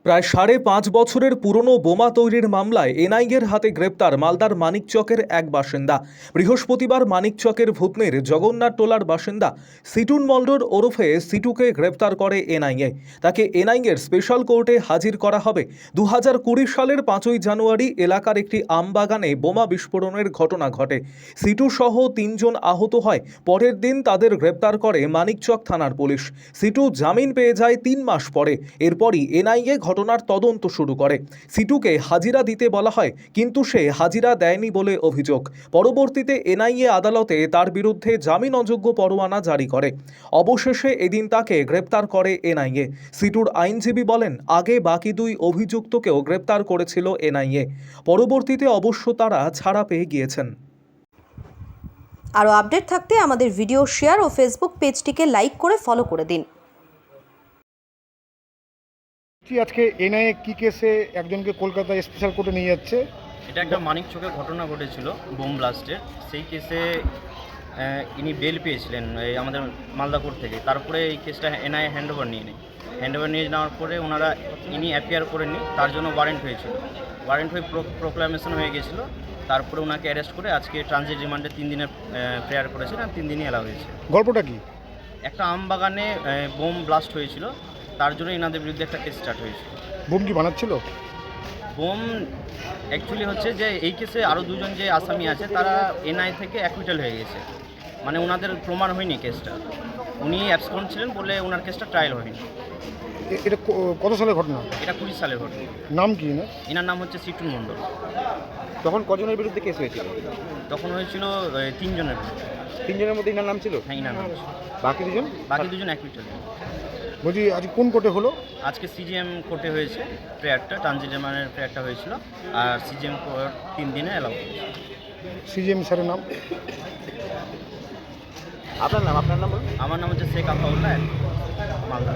প্রায় ৫.৫ বছরের পুরনো বোমা তৈরির মামলায় এনআইএর হাতে গ্রেপ্তার মালদার মানিকচকের এক বাসিন্দা। বৃহস্পতিবার মানিকচকের ভূতনির জগন্নাথ টোলার বাসিন্দা সিটুন মণ্ডল ওরফে সিটুকে গ্রেপ্তার করে এনআইএ। তাকে এনআইএর স্পেশাল কোর্টে হাজির করা হবে। ২০২০ সালের ৫ই জানুয়ারি এলাকার একটি আমবাগানে বোমা বিস্ফোরণের ঘটনা ঘটে। সিটু সহ ৩ জন আহত হয়। পরের দিন তাদের গ্রেপ্তার করে মানিকচক থানার পুলিশ। সিটু জামিন পেয়ে যায় ৩ মাস পরে। এরপরই এনআইএ ঘটনার তদন্ত শুরু করে। সিটুকে হাজিরা দিতে বলা হয়, কিন্তু সে হাজিরা দেয়নি বলে অভিযোগ। পরবর্তীতে এনআইএ আদালতে তার বিরুদ্ধে জামিন অযোগ্য পরোয়ানা জারি করে। অবশেষে এদিন তাকে গ্রেপ্তার করে এনআইএ। সিটুর আইনজীবী বলেন, আগে বাকি ২ অভিযুক্তকেও গ্রেপ্তার করেছিল এনআইএ। পরবর্তীতে অবশ্য তারা ছাড়া পেয়ে গিয়েছেন। আরও আপডেট থাকতে আমাদের ভিডিও শেয়ার ও ফেসবুক পেজটিকে লাইক করে ফলো করে দিন। আজকে এনআইএ কি কেসে একজনকে কলকাতা স্পেশাল কোর্টে নিয়ে যাচ্ছে? এটা একটা মানিকচকের ঘটনা ঘটেছিল বোম ব্লাস্টের। সেই কেসে ইনি বেল পেয়েছিলেন আমাদের মালদা কোর্ট থেকে। তারপরে এই কেসটা এনআইএ হ্যান্ডওভার নিয়ে নেয়। হ্যান্ডওভার নিয়ে নেওয়ার পরে ওনারা ইনি অ্যাপিয়ার করেননি, তার জন্য ওয়ারেন্ট হয়েছিল। ওয়ারেন্ট হয়ে প্রোক্লামেশন হয়ে গেছিলো। তারপরে ওনাকে অ্যারেস্ট করে আজকে ট্রানজিট রিমান্ডে 3 দিনের প্রেয়ার করেছেন আর 3 দিনই এলাও হয়েছে। গল্পটা কি? একটা আমবাগানে বোম ব্লাস্ট হয়েছিল, তার জন্য এনাদের বিরুদ্ধে একটা কেস স্টার্ট হয়েছিল। বোম কি বানাচ্ছিল? বোম অ্যাকচুয়ালি হচ্ছে যে এই কেসে আরও 2 জন যে আসামি আছে তারা এনআই থেকে অ্যাকুইটাল হয়ে গেছে, মানে ওনাদের প্রমাণ হয়নি কেসটা। উনি অ্যাবসকন্ড ছিলেন বলে ওনার কেসটা ট্রায়াল হয়নি। এটা কত সালের ঘটনা? এটা 20 সালের ঘটনা। নাম কি না? এনার নাম হচ্ছে সিটুন মণ্ডল। তখন কজনের বিরুদ্ধে কেস হয়েছিল? তখন হয়েছিল 3 জনের বিরুদ্ধে। 3 জনের মধ্যে ইনার নাম ছিল? হ্যাঁ, এনার নাম ছিল। বাকি দুজন? বাকি 2 জন অ্যাকুইটাল। বলছি আজ কোন কোর্টে হলো? আজকে সিজিএম কোর্টে হয়েছে প্রেয়ারটা, ট্রানজিট রিমান্ডের প্রেয়ারটা হয়েছিল। আর সিজিএম কোর্ট 3 দিনে এলাও করেছে। সিজিএম স্যারের নাম? আপনার নাম বলুন। আমার নাম হচ্ছে শেখ আফাউল্লাহ, মালদা।